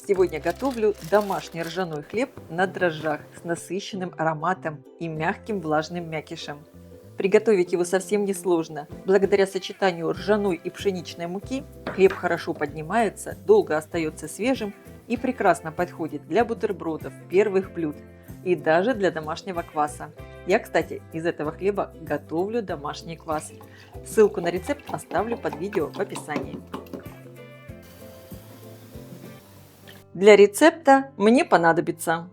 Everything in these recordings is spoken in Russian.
Сегодня готовлю домашний ржаной хлеб на дрожжах с насыщенным ароматом и мягким влажным мякишем. Приготовить его совсем несложно. Благодаря сочетанию ржаной и пшеничной муки хлеб хорошо поднимается, долго остается свежим и прекрасно подходит для бутербродов, первых блюд и даже для домашнего кваса. Я, кстати, из этого хлеба готовлю домашний квас. Ссылку на рецепт оставлю под видео в описании. Для рецепта мне понадобится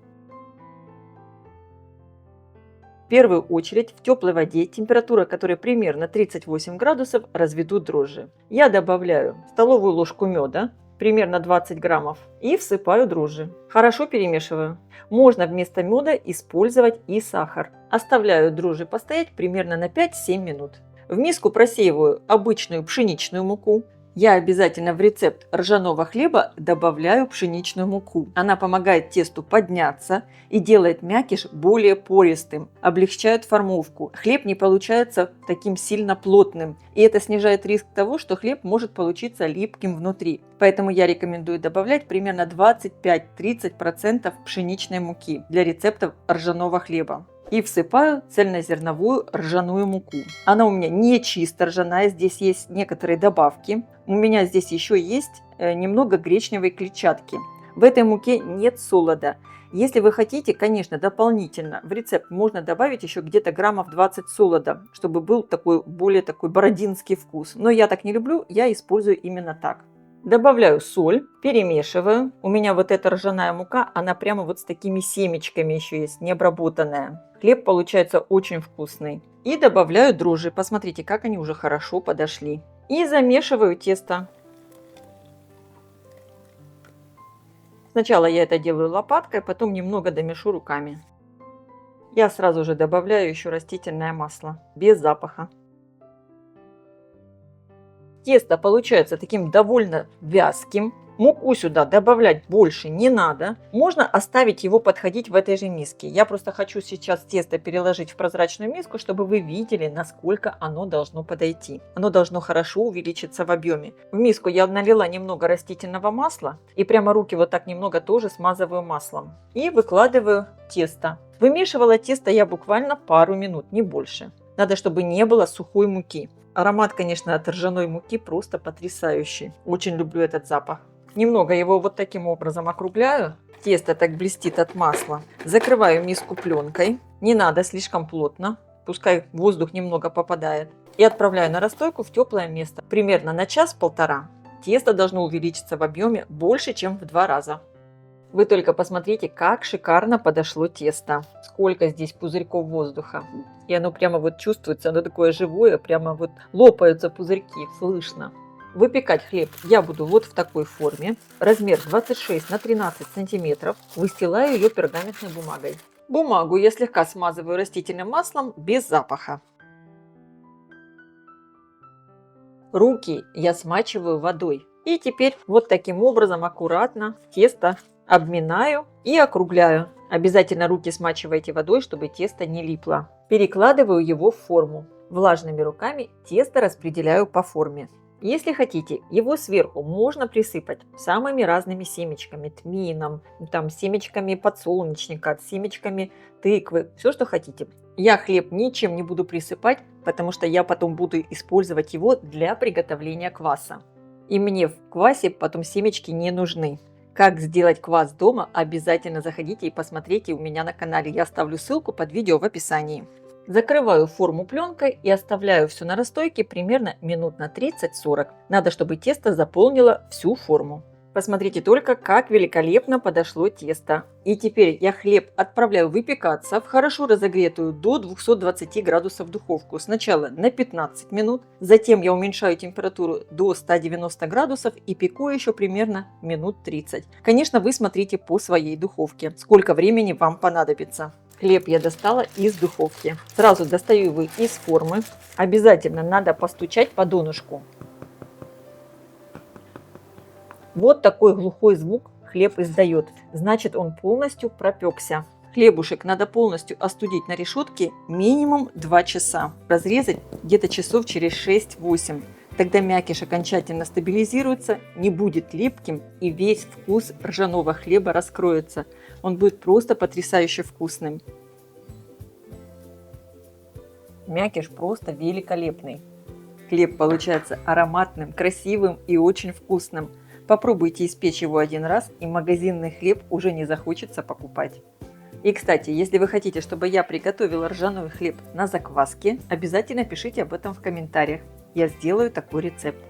в первую очередь в теплой воде, температура которой примерно 38 градусов, разведу дрожжи. Я добавляю столовую ложку меда, примерно 20 граммов, и всыпаю дрожжи. Хорошо перемешиваю. Можно вместо меда использовать и сахар. Оставляю дрожжи постоять примерно на 5-7 минут. В миску просеиваю обычную пшеничную муку. Я обязательно в рецепт ржаного хлеба добавляю пшеничную муку. Она помогает тесту подняться и делает мякиш более пористым, облегчает формовку. Хлеб не получается таким сильно плотным, и это снижает риск того, что хлеб может получиться липким внутри. Поэтому я рекомендую добавлять примерно 25-30% пшеничной муки для рецептов ржаного хлеба. И всыпаю цельнозерновую ржаную муку. Она у меня не чисто ржаная, здесь есть некоторые добавки. У меня здесь еще есть немного гречневой клетчатки. В этой муке нет солода. Если вы хотите, конечно, дополнительно в рецепт можно добавить еще где-то граммов 20 солода, чтобы был такой более такой бородинский вкус. Но я так не люблю, я использую именно так. Добавляю соль, перемешиваю. У меня вот эта ржаная мука, она прямо вот с такими семечками еще есть, не обработанная. Хлеб получается очень вкусный. И добавляю дрожжи. Посмотрите, как они уже хорошо подошли. И замешиваю тесто. Сначала я это делаю лопаткой, потом немного домешу руками. Я сразу же добавляю еще растительное масло, без запаха. Тесто получается таким довольно вязким. Муку сюда добавлять больше не надо. Можно оставить его подходить в этой же миске. Я просто хочу сейчас тесто переложить в прозрачную миску, чтобы вы видели, насколько оно должно подойти. Оно должно хорошо увеличиться в объеме. В миску я налила немного растительного масла и прямо руки вот так немного тоже смазываю маслом. И выкладываю тесто. Вымешивала тесто я буквально пару минут, не больше. Надо, чтобы не было сухой муки. Аромат, конечно, от ржаной муки просто потрясающий. Очень люблю этот запах. Немного его вот таким образом округляю. Тесто так блестит от масла. Закрываю миску пленкой. Не надо слишком плотно. Пускай воздух немного попадает. И отправляю на расстойку в теплое место. Примерно на час-полтора. Тесто должно увеличиться в объеме больше, чем в 2 раза. Вы только посмотрите, как шикарно подошло тесто. Сколько здесь пузырьков воздуха. И оно прямо вот чувствуется, оно такое живое, прямо вот лопаются пузырьки, слышно. Выпекать хлеб я буду вот в такой форме. Размер 26 на 13 сантиметров. Выстилаю ее пергаментной бумагой. Бумагу я слегка смазываю растительным маслом без запаха. Руки я смачиваю водой. И теперь вот таким образом аккуратно тесто обминаю и округляю. Обязательно руки смачивайте водой, чтобы тесто не липло. Перекладываю его в форму. Влажными руками тесто распределяю по форме. Если хотите, его сверху можно присыпать самыми разными семечками, тмином, там, семечками подсолнечника, семечками тыквы, все, что хотите. Я хлеб ничем не буду присыпать, потому что я потом буду использовать его для приготовления кваса. И мне в квасе потом семечки не нужны. Как сделать квас дома, обязательно заходите и посмотрите у меня на канале. Я оставлю ссылку под видео в описании. Закрываю форму пленкой и оставляю все на расстойке примерно минут на 30-40. Надо, чтобы тесто заполнило всю форму. Посмотрите только, как великолепно подошло тесто. И теперь я хлеб отправляю выпекаться в хорошо разогретую до 220 градусов духовку. Сначала на 15 минут, затем я уменьшаю температуру до 190 градусов и пеку еще примерно минут 30. Конечно, вы смотрите по своей духовке, сколько времени вам понадобится. Хлеб я достала из духовки. Сразу достаю его из формы. Обязательно надо постучать по донышку. Вот такой глухой звук хлеб издает. Значит, он полностью пропекся. Хлебушек надо полностью остудить на решетке минимум 2 часа. Разрезать где-то часов через 6-8. Тогда мякиш окончательно стабилизируется, не будет липким и весь вкус ржаного хлеба раскроется. Он будет просто потрясающе вкусным. Мякиш просто великолепный. Хлеб получается ароматным, красивым и очень вкусным. Попробуйте испечь его один раз, и магазинный хлеб уже не захочется покупать. И, кстати, если вы хотите, чтобы я приготовила ржаной хлеб на закваске, обязательно пишите об этом в комментариях. Я сделаю такой рецепт.